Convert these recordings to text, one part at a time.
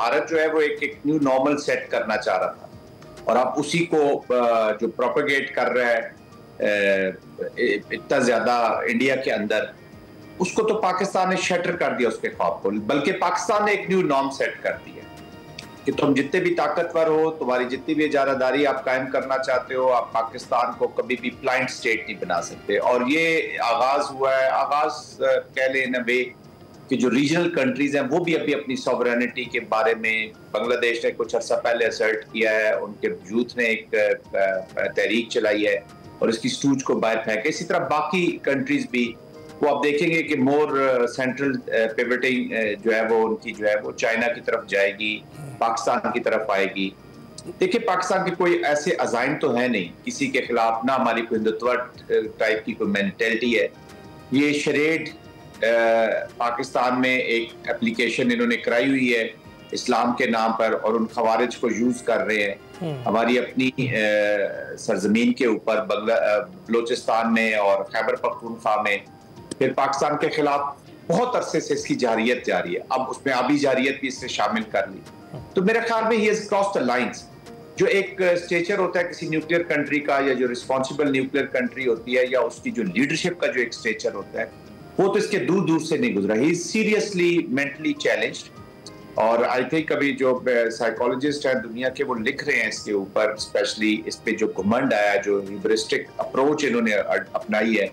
भारत जो है वो एक न्यू नॉर्मल सेट करना चाह रहा था, और अब उसी को जो प्रोपेगेट कर रहा है इतना ज्यादा इंडिया के अंदर, उसको तो पाकिस्तान ने शटर कर दिया उसके ख्वाब को। बल्कि पाकिस्तान ने एक न्यू नॉर्म सेट कर दिया कि तुम जितने भी ताकतवर हो, तुम्हारी जितनी भी इजारादारी आप कायम करना चाहते हो, आप पाकिस्तान को कभी भी ब्लाइंड स्टेट नहीं बना सकते। और ये आगाज हुआ है, आगाज कह लें न वे कि जो रीजनल कंट्रीज हैं वो भी अभी अपनी सॉवरेनिटी के बारे में, बांग्लादेश ने कुछ अर्सा पहले असर्ट किया है, उनके यूथ ने एक तहरीक चलाई है और इसकी स्टूज को बाहर फेंके। इसी तरह बाकी कंट्रीज भी, वो आप देखेंगे कि मोर सेंट्रल पिवटिंग जो है वो उनकी जो है वो चाइना की तरफ जाएगी, पाकिस्तान की तरफ आएगी। देखिए, पाकिस्तान के कोई ऐसे अजाइम तो है नहीं किसी के खिलाफ, ना हमारी कोई हिंदुत्व टाइप की कोई मेंटेलिटी है। ये शरेड पाकिस्तान में एक एप्लीकेशन इन्होंने कराई हुई है इस्लाम के नाम पर, और उन खवारिज को यूज कर रहे हैं हमारी अपनी सरजमीन के ऊपर, बलोचिस्तान में और खैबर पख्तूनख्वा में। फिर पाकिस्तान के खिलाफ बहुत अरसे से इसकी जारियत जारी है, अब उसमें आबी जारियत भी इससे शामिल कर ली। तो मेरे ख्याल में ये क्रॉस द लाइंस, जो एक स्टेचर होता है किसी न्यूक्लियर कंट्री का, या जो रिस्पॉन्सिबल न्यूक्लियर कंट्री होती है, या उसकी जो लीडरशिप का जो एक स्टेचर होता है, वो तो इसके दूर दूर से नहीं गुजरा। ही सीरियसली मेंटली चैलेंज्ड। और आई थिंक अभी जो साइकोलॉजिस्ट हैं दुनिया के, वो लिख रहे हैं इसके ऊपर, स्पेशली इस पे जो घमंड आया, जो ह्यूबरिस्टिक अप्रोच इन्होंने अपनाई है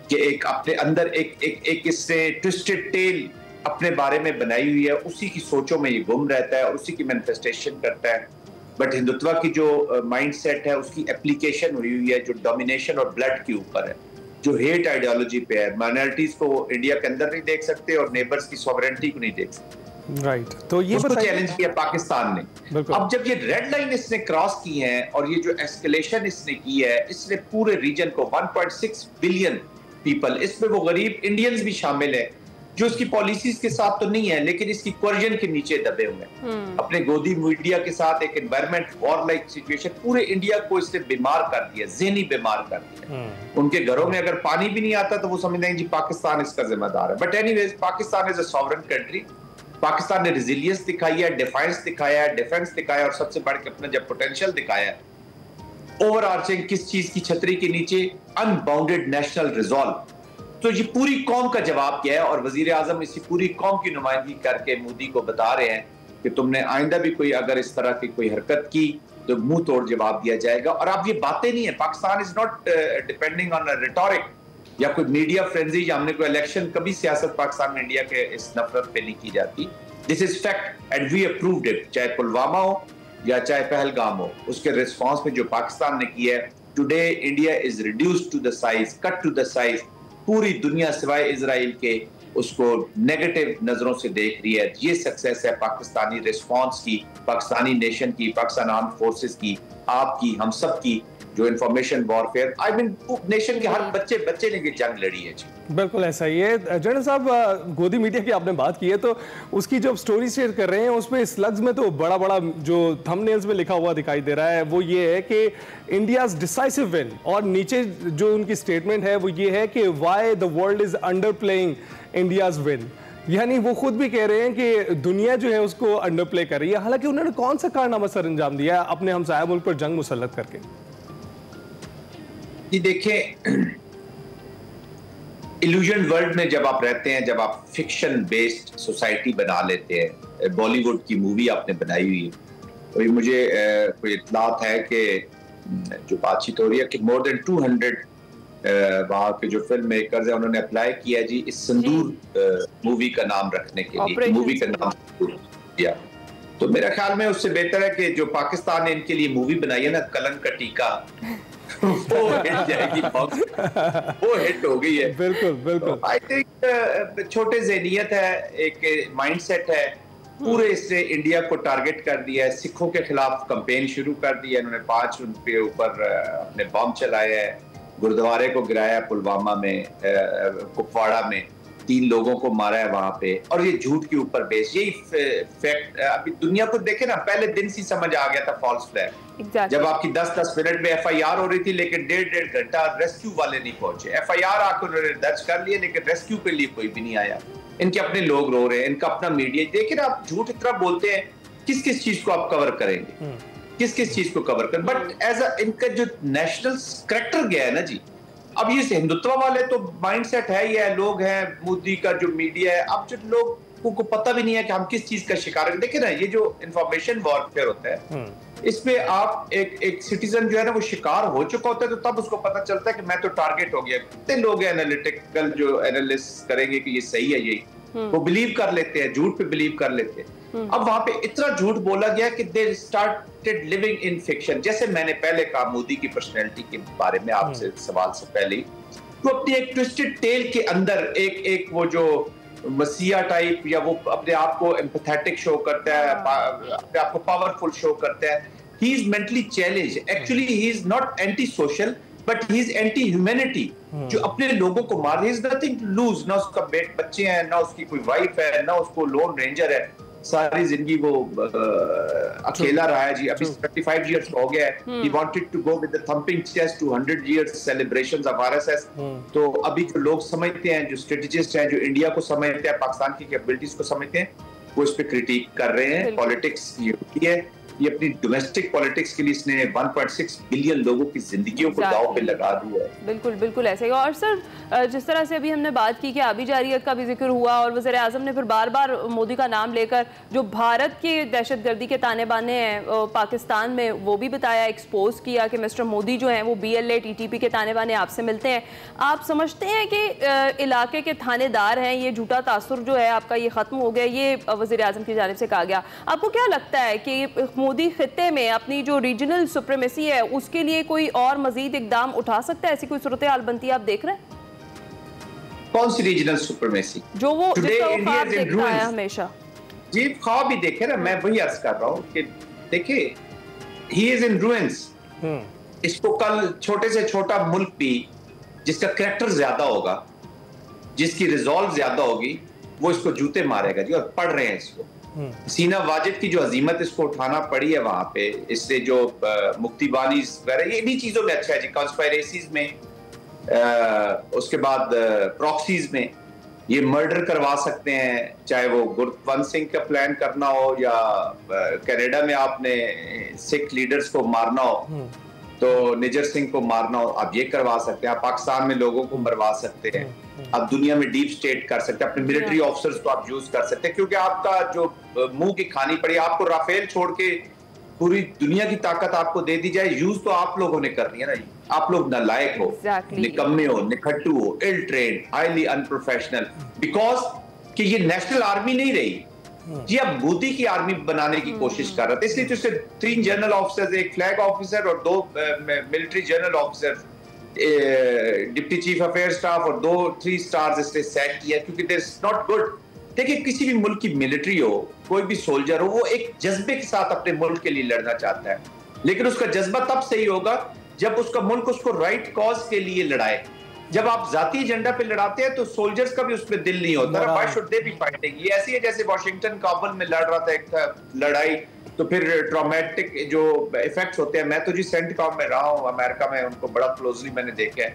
कि एक अपने अंदर एक इससे ट्विस्टेड टेल अपने बारे में बनाई हुई है, उसी की सोचों में ये गुम रहता है और उसी की मैनिफेस्टेशन करता है। बट हिंदुत्व की जो माइंडसेट है उसकी एप्लीकेशन हुई हुई है जो डोमिनेशन और ब्लड के ऊपर है, जो हेट आइडियोलॉजी पे है। माइनॉरिटीज को इंडिया के अंदर नहीं देख सकते और नेबर्स की सॉवरेनिटी को नहीं देख सकते। राइट, तो ये चैलेंज किया पाकिस्तान ने। अब जब ये रेड लाइन इसने क्रॉस की है और ये जो एस्केलेशन इसने की है, इसने पूरे रीजन को 1.6 बिलियन पीपल, इसमें वो गरीब इंडियंस भी शामिल है जो इसकी पॉलिसीज के साथ तो नहीं है लेकिन इसकी कोर्जन के नीचे दबे हुए हैं। अपने गोदी मीडिया के साथ एक एनवायरमेंट वॉर लाइक सिचुएशन, पूरे इंडिया को इसने बीमार कर दिया, ज़हनी बीमार कर दिया। उनके घरों में अगर पानी भी नहीं आता तो वो समझते हैं जी पाकिस्तान इसका जिम्मेदार है। But anyways, Pakistan is a sovereign country. Pakistan ने रेजिलियंस दिखाई है, डिफेंस दिखाया है, डिफेंस दिखाया और सबसे बढ़ के अपना जब पोटेंशियल दिखाया है, ओवर आर्चिंग किस चीज की छतरी के नीचे, अनबाउंडेड नेशनल रिजॉल्व। तो ये पूरी कौम का जवाब क्या है, और वजीर आजम इसी पूरी कौम की नुमाइंदगी करके मोदी को बता रहे हैं कि तुमने आइंदा भी कोई अगर इस तरह की कोई हरकत की तो मुंह तोड़ जवाब दिया जाएगा। और अब ये बातें नहीं है, Pakistan is not depending on rhetoric या कोई मीडिया फ्रेंजी, या हमने कोई इलेक्शन, कभी सियासत पाकिस्तान में इंडिया के इस नफरत पे नहीं की जाती। This is fact and we approved it. चाहे पुलवामा हो या चाहे पहलगाम हो, उसके रिस्पॉन्स में जो पाकिस्तान ने किया है, today India is reduced to the size, cut to the size. पूरी दुनिया सिवाय इजराइल के उसको नेगेटिव नजरों से देख रही है। ये सक्सेस है पाकिस्तानी रिस्पॉन्स की, पाकिस्तानी नेशन की, पाकिस्तान आर्म फोर्सेस की, आपकी, हम सब की, जो information warfare, I mean nation के हर बच्चे ने ये जंग लड़ी है। बिल्कुल ऐसा ही है। जनरल साहब, गोदी मीडिया की आपने बात की है, तो उसकी जो स्टोरी शेयर कर रहे हैं उसमें स्लग्स में तो बड़ा बड़ा जो थंबनेल्स में लिखा हुआ दिखाई दे रहा है वो ये है कि इंडियाज डिसाइसिव विन, और नीचे जो उनकी स्टेटमेंट है वो ये है कि why the world is under playing India's win. यानी वो खुद भी कह रहे हैं कि दुनिया जो है उसको अंडर प्ले कर रही है। हालांकि उन्होंने कौन सा कारनामा सर अंजाम दिया अपने हमसाया मुल्क पर जंग मुसल्लत करके? जी देखिए, इल्यूजन वर्ल्ड में जब आप रहते हैं, जब आप फिक्शन बेस्ड सोसाइटी बना लेते हैं, बॉलीवुड की मूवी आपने बनाई हुई है, तो मुझे कोई इत्तलात है कि जो बातचीत हो रही है कि मोर देन 200 वहाँ के जो फिल्म मेकर्स हैं उन्होंने अप्लाई किया जी इस संदूर मूवी का नाम रखने के लिए, मूवी का नाम दिया। तो मेरे ख्याल में उससे बेहतर है कि जो पाकिस्तान ने इनके लिए मूवी बनाई है ना, कलंक का टीका, वो हिट जाएगी, वो हिट हो गई है। बिल्कुल बिल्कुल। आई थिंक छोटे ज़हनियत है, एक माइंडसेट है, पूरे इसने इंडिया को टारगेट कर दिया है। सिखों के खिलाफ कैंपेन शुरू कर दी है इन्होंने, 5 उनके ऊपर अपने बम चलाए हैं, गुरुद्वारे को गिराया पुलवामा में, कुपवाड़ा में 3 लोगों को मारा है वहां पे, और ये झूठ के ऊपर बेस। यही फैक्ट अभी दुनिया को देखे ना, पहले दिन से समझ आ गया था फॉल्स फ्लैग। जब आपकी 10-10 मिनट में FIR हो रही थी लेकिन 1.5 घंटा रेस्क्यू वाले नहीं पहुंचे। FIR आकर उन्होंने दर्ज कर लिए लेकिन रेस्क्यू के लिए कोई भी नहीं आया। इनके अपने लोग रो रहे हैं, इनका अपना मीडिया। देखिए ना, आप झूठ इतना बोलते हैं किस किस चीज को आप कवर करेंगे, किस किस चीज को कवर कर, बट एज अ इनका जो नेशनल करेक्टर गया है ना जी, अब ये हिंदुत्व वाले तो माइंडसेट है, ये लोग हैं, मोदी का जो मीडिया है, अब जो लोगों को पता भी नहीं है कि हम किस चीज का शिकार है। देखिए ना, ये जो इंफॉर्मेशन वॉरफेयर होता है, इसमें आप एक सिटीजन जो है ना वो शिकार हो चुका होता है, तो तब उसको पता चलता है कि मैं तो टारगेट हो गया। कितने लोग एनालिटिकल जो एनालिस्ट करेंगे कि ये सही है, यही वो बिलीव कर लेते हैं, झूठ पे बिलीव कर लेते हैं। अब वहां पे इतना झूठ बोला गया कि they started living in fiction. जैसे मैंने पहले कहा मोदी की पर्सनैलिटी के बारे में आपसे सवाल से पहले, तो अपनी एक ट्विस्टेड टेल के अंदर एक वो जो मसीहा टाइप, या वो अपने आप को एम्पैथेटिक शो करता है, अपने आप को पावरफुल शो करता है। He is mentally challenged, actually he is not anti social but he is anti humanity, जो अपने लोगों को मार, he is nothing to lose, ना उसका बच्चे हैं, ना उसकी कोई वाइफ है, ना उसको लोन रेंजर है, सारी जिंदगी वो अकेला रहा है जी। अभी 35 इयर्स हो गया है। He wanted to go with the thumping chest to 100 years celebrations of RSS। तो अभी जो लोग समझते हैं, जो स्ट्रेटेजिस्ट हैं, जो इंडिया को समझते हैं, पाकिस्तान की कैपेबिलिटीज को समझते हैं, वो इस पे क्रिटिक कर रहे हैं। पॉलिटिक्स ये होती है, ये अपनी डोमेस्टिक पॉलिटिक्स के लिए इसने 1.6 बिलियन लोगों की जिंदगियों को दांव पे लगा दिया है। बिल्कुल बिल्कुल ऐसे ही। और सर जिस तरह से अभी हमने बात की कि आबिजारियत का भी जिक्र हुआ, और वज़ीर आज़म ने फिर बार बार मोदी का नाम लेकर जो भारत की दहशतगर्दी के ताने बाने हैं पाकिस्तान में, वो भी बताया, एक्सपोज किया कि मिस्टर मोदी जो हैं वो BLA TTP के ताने बाने आपसे मिलते हैं। आप समझते हैं कि इलाके के थानेदार हैं, ये झूठा तासुर जो है आपका ये ख़त्म हो गया, ये वज़ीर आज़म की जानिब से कहा गया। आपको क्या लगता है कि मोदी खित्ते में अपनी जो रीजनल सुप्रीमेसी है उसके लिए कोई और मजीद इकदाम उठा सकता है? ऐसी कोई सूरत हाल बनती आप देख रहे हैं? कौन सी रीजनल सुप्रीमेसी? जो वो ख्वाब देखता है हमेशा। जी ख्वाब भी देखे ना, मैं वही अर्ज कर रहा हूँ कि देखिए, ही इज इन रूइंस। इसको कल छोटे से छोटा मुल्क भी जिसका कैरेक्टर ज्यादा होगा, जिसकी रिजॉल्व ज्यादा होगी, वो इसको जूते मारेगा जी। और पढ़ रहे हैं इसको, सीना वाजिद की जो अजीमत इसको उठाना पड़ी है वहां पे, इससे जो मुक्तिबानी वगैरह, ये भी चीजों में अच्छा है जी। कॉन्स्पायरेसीज में, उसके बाद प्रॉक्सीज में ये मर्डर करवा सकते हैं, चाहे वो गुरवंत सिंह का प्लान करना हो, या कनाडा में आपने सिख लीडर्स को मारना हो तो निजर सिंह को मारना हो, आप ये करवा सकते हैं। आप पाकिस्तान में लोगों को मरवा सकते हैं, आप दुनिया में डीप स्टेट कर सकते हैं, अपने मिलिट्री ऑफिसर्स को आप यूज कर सकते हैं, क्योंकि आपका जो मुंह की खानी पड़ी, आपको राफेल छोड़ के पूरी दुनिया की ताकत आपको दे दी जाए, यूज तो आप लोगों ने करनी है ना। आप लोग नालायक हो, निकम्मे हो, निखट्टू हो, इल ट्रेन, हाईली अनप्रोफेशनल, बिकॉज कि ये नेशनल आर्मी नहीं रही जी, अब मोदी की आर्मी बनाने की कोशिश कर रहा था। इसलिए तो इससे 3 जनरल ऑफिसर्स, एक फ्लैग ऑफिसर और 2 military general officer, deputy chief affair staff और 2 3 स्टार्स इसने सेट किया, क्योंकि दिस इज नॉट गुड। देखिए, किसी भी मुल्क की मिलिट्री हो, कोई भी सोल्जर हो, वो एक जज्बे के साथ अपने मुल्क के लिए लड़ना चाहता है, लेकिन उसका जज्बा तब सही होगा जब उसका मुल्क उसको राइट कॉज के लिए लड़ाए। जब आप जाती एजेंडा पे लड़ाते हैं तो सोल्जर्स का भी उसमें दिल नहीं होता। Why should they B fighting? ये ऐसी है जैसे वॉशिंगटन काबुल में लड़ रहा था एक लड़ाई, तो फिर ट्रॉमेटिक जो इफेक्ट्स होते हैं, मैं तो जी सेंटकॉम में रहा हूँ अमेरिका में, उनको बड़ा क्लोजली मैंने देखा है।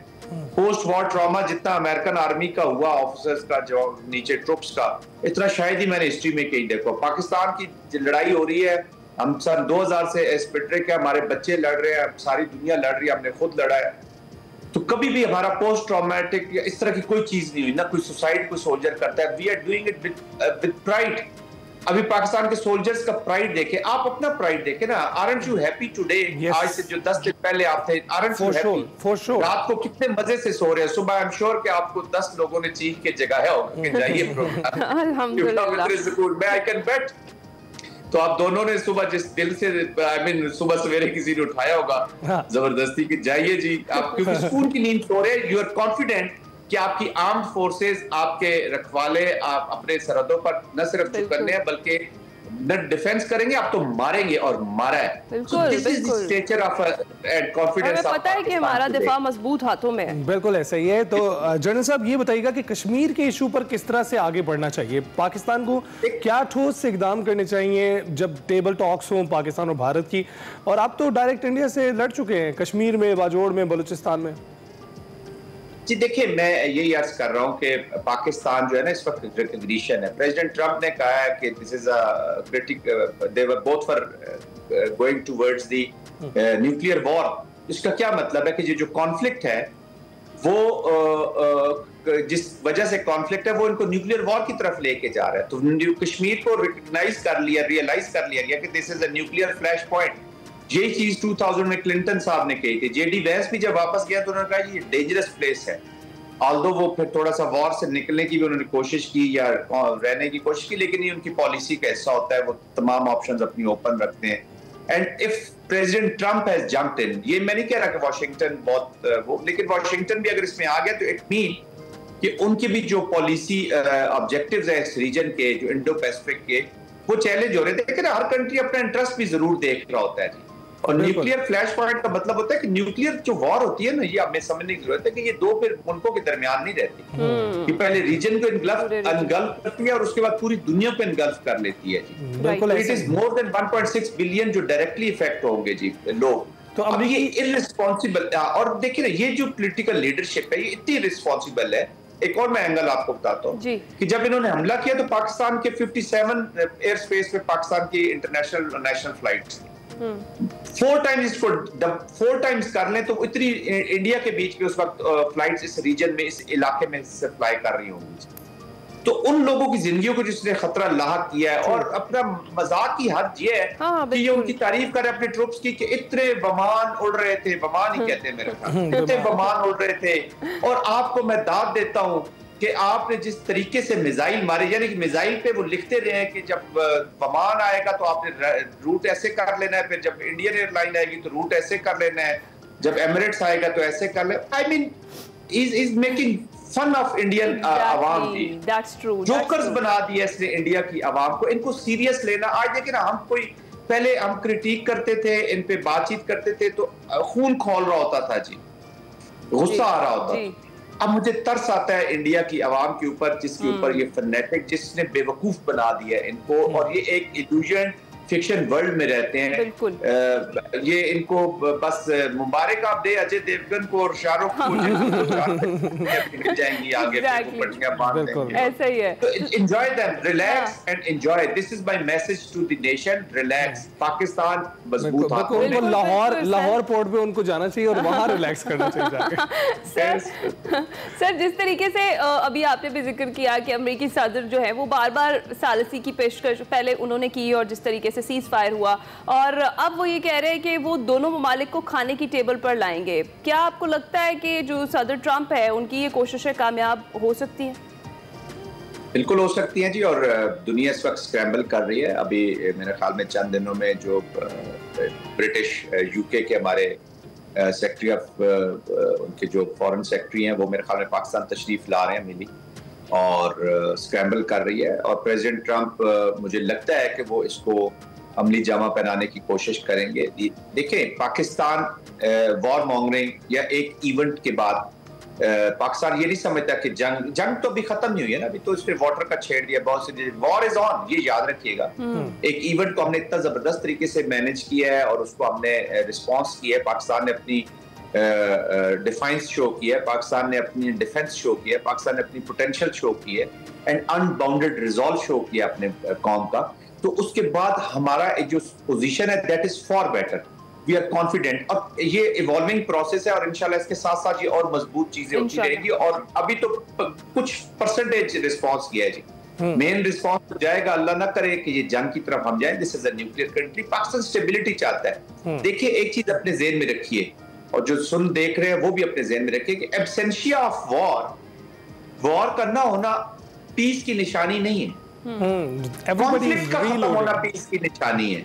पोस्ट वॉर ट्रॉमा जितना अमेरिकन आर्मी का हुआ, ऑफिसर्स का, जो नीचे ट्रुप्स का, इतना शायद ही मैंने हिस्ट्री में कहीं देखो। पाकिस्तान की लड़ाई हो रही है, हम सन 2000 से स्पिट्रिक है, हमारे बच्चे लड़ रहे हैं, सारी दुनिया लड़ रही है, हमने खुद लड़ा है। तो कभी भी हमारा पोस्ट ट्रॉमेटिक या इस तरह की कोई चीज नहीं हुई, ना कोई सुसाइड कोई सोल्जर करता है। We are doing it with pride. अभी पाकिस्तान के सोल्जर्स का प्राइड देखे, आप अपना प्राइड देखे ना। Aren't you happy today? आज से जो 10 दिन पहले आप थे, आरंट यू हैप्पी? रात को कितने मजे से सो रहे हैं, सुबह आई एम श्योर कि आपको 10 लोगों ने चीख के जगाया होगा कि जाइए प्रोग्राम। अल्हम्दुलिल्लाह, आई कैन बेट। तो आप दोनों ने सुबह जिस दिल से, सुबह सवेरे किसी ने उठाया होगा जबरदस्ती कि जाइए जी आप, क्योंकि सुकून की नींद सो रहे, यू आर कॉन्फिडेंट कि आपकी आर्म्ड फोर्सेस, आपके रखवाले, आप अपने सरहदों पर न सिर्फ चुकन्ने हैं बल्कि न डिफेंस करेंगे, आप तो मारेंगे, और मारा है। बिल्कुल, पता है कि हमारा दिफा मजबूत हाथों में है। बिल्कुल ऐसा ही है। तो जनरल साहब ये बताइएगा कि कश्मीर के इशू पर किस तरह से आगे बढ़ना चाहिए? पाकिस्तान को क्या ठोस इकदाम करने चाहिए जब टेबल टॉक्स हों पाकिस्तान और भारत की? और आप तो डायरेक्ट इंडिया से लड़ चुके हैं, कश्मीर में, बाजोड़ में, बलूचिस्तान में। जी देखिए, मैं यही अर्ज कर रहा हूँ कि पाकिस्तान जो है ना इस वक्त रिकग्निशन है। प्रेसिडेंट ट्रंप ने कहा है कि this is a critic, they were both for going towards the nuclear war. इसका क्या मतलब है कि ये जो कॉन्फ्लिक्ट है वो जिस वजह से कॉन्फ्लिक्ट है वो इनको न्यूक्लियर वॉर की तरफ लेके जा रहा है। तो कश्मीर को रिकग्नाइज कर लिया, रियलाइज कर लिया गया कि this is a nuclear flash point. यही चीज 2000 में क्लिंटन साहब ने कही थी। जेडी वैंस भी जब वापस गया तो उन्होंने कहा ये डेंजरस प्लेस है। ऑल्दो वो फिर थोड़ा सा वॉर से निकलने की भी उन्होंने कोशिश की या रहने की कोशिश की, लेकिन ये उनकी पॉलिसी का हिस्सा होता है, वो तमाम ऑप्शंस अपनी ओपन रखते हैं। And if president Trump has jumped in, ये मैं नहीं कह रहा कि वॉशिंगटन बहुत वो, लेकिन वॉशिंगटन भी अगर इसमें आ गया तो इट मीन कि उनके भी जो पॉलिसी ऑब्जेक्टिव्स है इस रीजन के, जो इंडो पैसिफिक के, वो चैलेंज हो रहे थे। लेकिन हर कंट्री अपना इंटरेस्ट भी जरूर देख रहा होता है जी। और न्यूक्लियर फ्लैश पॉइंट का मतलब होता है कि न्यूक्लियर जो वॉर होती है ना, ये हमें समझने की जरूरत है कि ये दो फिर मुल्कों के दरमियान नहीं रहती, कि पहले रीजन को अनगल्फ करती है और उसके बाद पूरी दुनिया को इनगल्फ कर लेती है जी। बिल्कुल, it is more than 1.6 billion जो डायरेक्टली इफेक्ट होंगे जी लोग। तो अब ये इररिस्पॉन्सिबल, और देखिए ना ये जो पॉलिटिकल लीडरशिप है ये इतनी रिस्पॉन्सिबल है। एक और मैं एंगल आपको बताता हूँ कि जब इन्होंने हमला किया तो पाकिस्तान के 57 एयर स्पेस पे पाकिस्तान की इंटरनेशनल नेशनल फ्लाइट्स थी। 4 टाइम्स कर लें तो इतनी इंडिया के बीच में उस वक्त फ्लाइट्स इस रीजन में, इस इलाके में फ्लाई कर रही होंगी। तो उन लोगों की जिंदगियों को जिसने खतरा लाहक किया है, और अपना मजाक की हद ये है कि ये उनकी तारीफ करे अपने ट्रूप्स की कि इतने बमान उड़ रहे थे, बमान ही कहते हैं मेरे ख्याल, इतने बमान उड़ रहे थे। और आपको मैं दाद देता हूं कि आपने जिस तरीके से मिसाइल मारे, यानी कि मिसाइल पे वो लिखते रहे हैं कि जब बमान आएगा तो आपने रूट ऐसे कर लेना है, फिर जब इंडियन एयरलाइन आएगी तो रूट ऐसे कर लेना है, जब एमिरेट्स आएगा तो ऐसे कर ले। I mean is making fun of Indian आवाम की। जोकर्स बना दिया इसने इंडिया की आवाम को। इनको सीरियस लेना, आज देखिए ना, हम कोई पहले हम क्रिटिक करते थे, इन पे बातचीत करते थे तो खून खोल रहा होता था जी, गुस्सा आ रहा होता था। अब मुझे तरस आता है इंडिया की आवाम के ऊपर, जिसके ऊपर ये फनेटिक, जिसने बेवकूफ बना दिया इनको, और ये एक इल्यूजन फिक्शन वर्ल्ड में रहते हैं। बिल्कुल। ये इनको बस मुबारक आप दे अजय देवगन को और शाहरुख को, मिल जाएंगी आगे, पट्टियां बांध देंगे। ऐसा ही है। तो enjoy them, relax and enjoy. This is my message to the nation, relax. Pakistan मजबूत हाथ में। उनको लाहौर पोर्ट पे उनको जाना चाहिए और वहां रिलैक्स करना चाहिए। सर, जिस तरीके से अभी आपने भी जिक्र किया कि अमेरिकी सदर जो है वो बार-बार सालसी की पेशकश पहले उन्होंने की, और जिस तरीके से सीज फायर हुआ, और अब वो ये कह रहे हैं कि वो दोनों ममालिक को खाने की टेबल पर लाएंगे। क्या आपको लगता है कि जो सदर ट्रंप है उनकी ये कोशिशें कामयाब हो सकती हैं? बिल्कुल हो सकती हैं जी, और दुनिया इस वक्त स्क्रैम्बल कर रही है। अभी मेरे ख्याल में चंद दिनों में जो ब्रिटिश यूके के हमारे सेक्रेटरी ऑफ उनके जो फॉरेन सेक्रेटरी हैं वो मेरे ख्याल में पाकिस्तान तशरीफ ला रहे हैं मिली, और स्क्रैम्बल कर रही है। और प्रेसिडेंट ट्रंप मुझे लगता है कि वो इसको अमली जामा पहनाने की कोशिश करेंगे। देखें, पाकिस्तान वॉर मॉन्गरिंग या एक इवेंट के बाद पाकिस्तान ये नहीं समझता कि जंग तो अभी खत्म नहीं हुई है ना, अभी तो इसने वाटर का छेड़ दिया, बहुत से वॉर इज ऑन, ये याद रखिएगा। एक इवेंट को हमने इतना जबरदस्त तरीके से मैनेज किया है और उसको हमने रिस्पॉन्स किया है। पाकिस्तान ने अपनी डिफेंस शो किया है, पाकिस्तान ने अपनी डिफेंस शो किया है, पाकिस्तान ने अपनी पोटेंशियल शो की है, एंड अनबाउंडेड रिजॉल्व शो किया अपने कौम का। तो उसके बाद हमारा जो पोजीशन है that is for better, we are confident. अब ये इवॉल्विंग प्रोसेस है और इंशाल्लाह इसके साथ साथ ये और मजबूत चीजें होती रहेंगी। और अभी तो कुछ परसेंटेज रिस्पॉन्स किया है जी, मेन रिस्पॉन्स तो जाएगा, अल्लाह ना करे कि ये जंग की तरफ हम जाएं। This is a nuclear country, Pakistan stability चाहता है। देखिए, एक चीज अपने ज़हन में रखिए, और जो सुन देख रहे हैं वो भी अपने ज़हन में रखिए कि एब्सेंशिया ऑफ वॉर का ना होना पीस की निशानी नहीं है। कॉन्फ्लिक्ट का खत्म होना पीस की निशानी है।